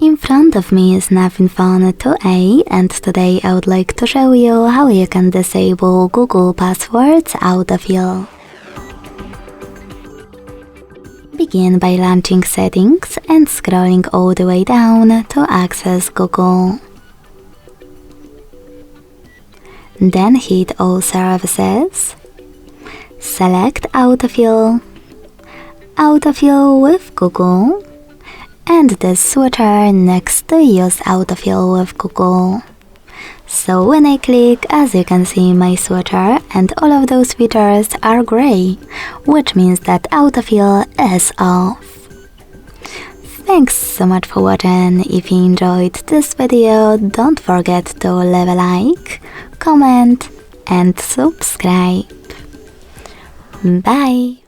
In front of me is Nothing Phone 2A, and today I would like to show you how you can disable Google Passwords Autofill. Begin by launching Settings and scrolling all the way down to access Google. Then hit All Services, select Autofill, Autofill with Google, and the switcher next to Use Autofill with Google. So when I click, as you can see, my switcher and all of those features are gray, which means that Autofill is off. Thanks so much for watching. If you enjoyed this video, don't forget to leave a like, comment and subscribe. Bye!